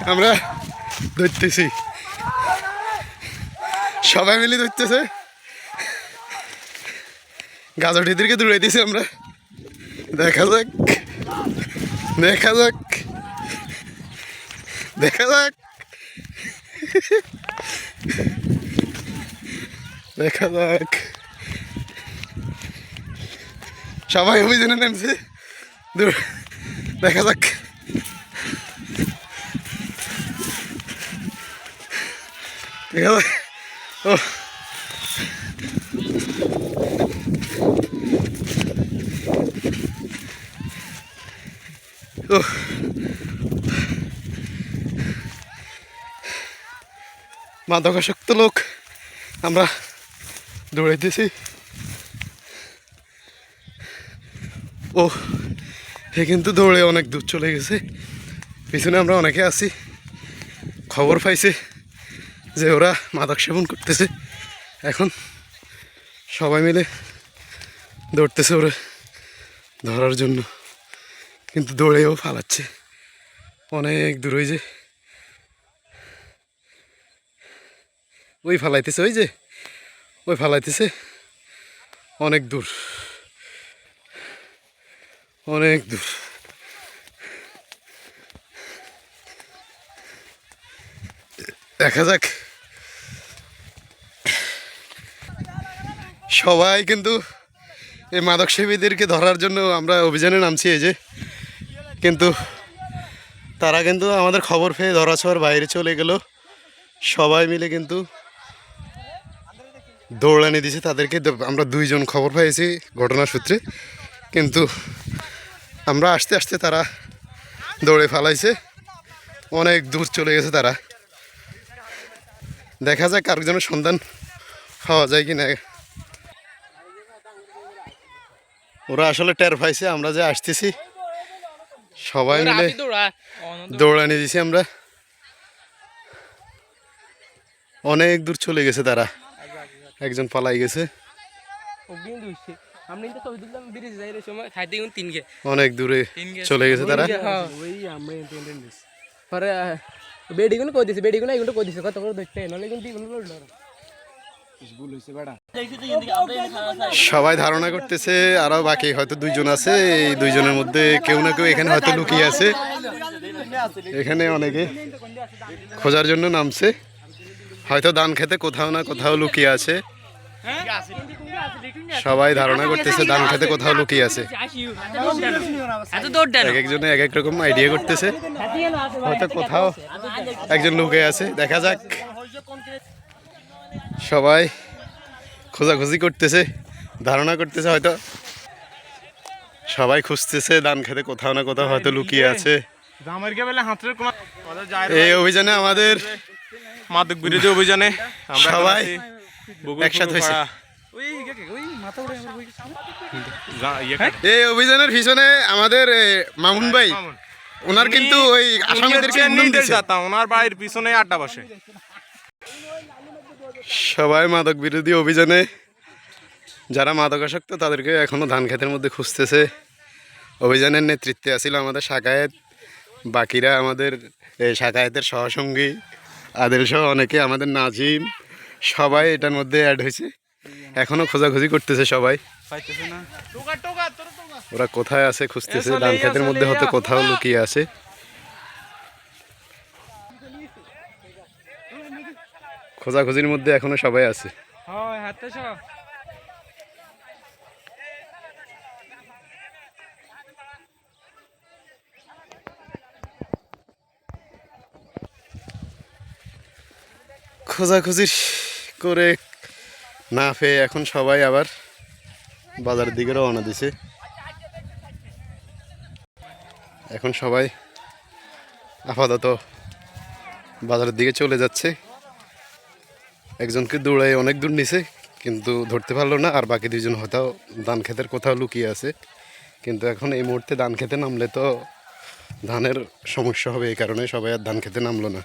আমরা ধরতেছি, সবাই মিলে ধরতেছে। গাছটিদেরকে দৌড়াইতেছি আমরা। দেখা যাক দেখা যাক দেখা যাক দেখা যাক। সবাই অভিযানে নেমছে, দেখা যাক। দেখা যাক। ও মাদকাসক্ত লোক আমরা দৌড়াইতেছি। ও সে কিন্তু দৌড়ে অনেক দূর চলে গেছে। পিছনে আমরা অনেকে আছি, খবর পাইছে যে ওরা মাদক সেবন করতেছে। এখন সবাই মিলে দৌড়তেছে ওরা ধরার জন্য, কিন্তু দৌড়েও ফালাচ্ছে অনেক দূর। ওই যে ওই ফালাইতেছে, ওই যে ওই ফালাইতেছে অনেক দূর, অনেক দূর। দেখা যাক। সবাই কিন্তু এই মাদক সেবীদেরকে ধরার জন্য আমরা অভিযানে নামছি। এই যে কিন্তু তারা কিন্তু আমাদের খবর পেয়ে ধরাছোঁয়ার বাইরে চলে গেল। সবাই মিলে কিন্তু দৌড়ানি দিছে তাদেরকে। আমরা দুইজন খবর পেয়েছি ঘটনার সূত্রে, কিন্তু আমরা আসতে আসতে তারা দৌড়ে ফালাইছে, অনেক দূর চলে গেছে তারা। দেখা যাক আরেকজনের সন্ধান পাওয়া যায় কি না। ওরা আসলে টের পাইছে আমরা যে আসতেছি, সবাই মিলে দৌড়ানি দিছি আমরা। অনেক দূর চলে গেছে তারা, একজন পালাই গেছে অনেক দূরে চলে গেছে তারা। সবাই ধারণা করতেছে আরো বাকি হয়তো দুইজন আছে, এই দুইজনের মধ্যে কেউ না কেউ এখানে হয়তো লুকিয়ে আছে। এখানে অনেকে খোঁজার জন্য নামছে, হয়তো ধান খেতে কোথাও না কোথাও লুকিয়ে আছে। সবাই ধারণা করতেছে ধান খেতে কোথাও লুকিয়ে আছে। এক একজনে এক এক রকম আইডিয়া করতেছে, হয়তো কোথাও একজন লুকিয়ে আছে। দেখা যাক। সবাই খোঁজাখুঁজি করতেছে, ধারণা করতেছে হয়তো সবাই খুঁজতেছে ধান খেতে কোথাও না কোথাও হয়তো লুকিয়ে আছে। এই অভিযানে আমাদের মাদক বিরোধী অভিযানে সবাই একসাথে হয়েছে। এই অভিযানের পিছনে আমাদের মামুন ভাই, ওনার কিন্তু ওই আসামিদেরকে নির্দেশ দাতা, ওনার বাড়ির পিছনে আড্ডা বসে। সবাই মাদক বিরোধী অভিযানে যারা মাদকাসক্ত তাদেরকে এখনো ধান খেতের মধ্যে খুঁজতেছে। অভিযানের নেতৃত্বে আছিল আমাদের শাকায়েত, বাকিরা আমাদের শাকায়েতের সহসঙ্গী আদেল সহ অনেকে, আমাদের নাজিম, সবাই এটার মধ্যে অ্যাড হয়েছে। এখনো খোঁজাখুঁজি করতেছে সবাই, ওরা কোথায় আছে খুঁজতেছে। ধান খেতের মধ্যে হয়তো কোথাও লুকিয়ে আছে। খোঁজাখুঁজির মধ্যে এখনো সবাই আছে। খোঁজাখুঁজি করে না পেয়ে এখন সবাই আবার বাজারের দিকে রওনা দিছে। এখন সবাই আপাতত বাজারের দিকে চলে যাচ্ছে। একজনকে দৌড়াই অনেক দূর নিছে, কিন্তু ধরতে পারলো না। আর বাকি দুইজন হয়তো ধান ক্ষেতের কোথাও লুকিয়ে আছে। কিন্তু এখন এই মুহূর্তে ধান খেতে নামলে তো ধানের সমস্যা হবে, এই কারণে সবাই আর ধান খেতে নামলো না।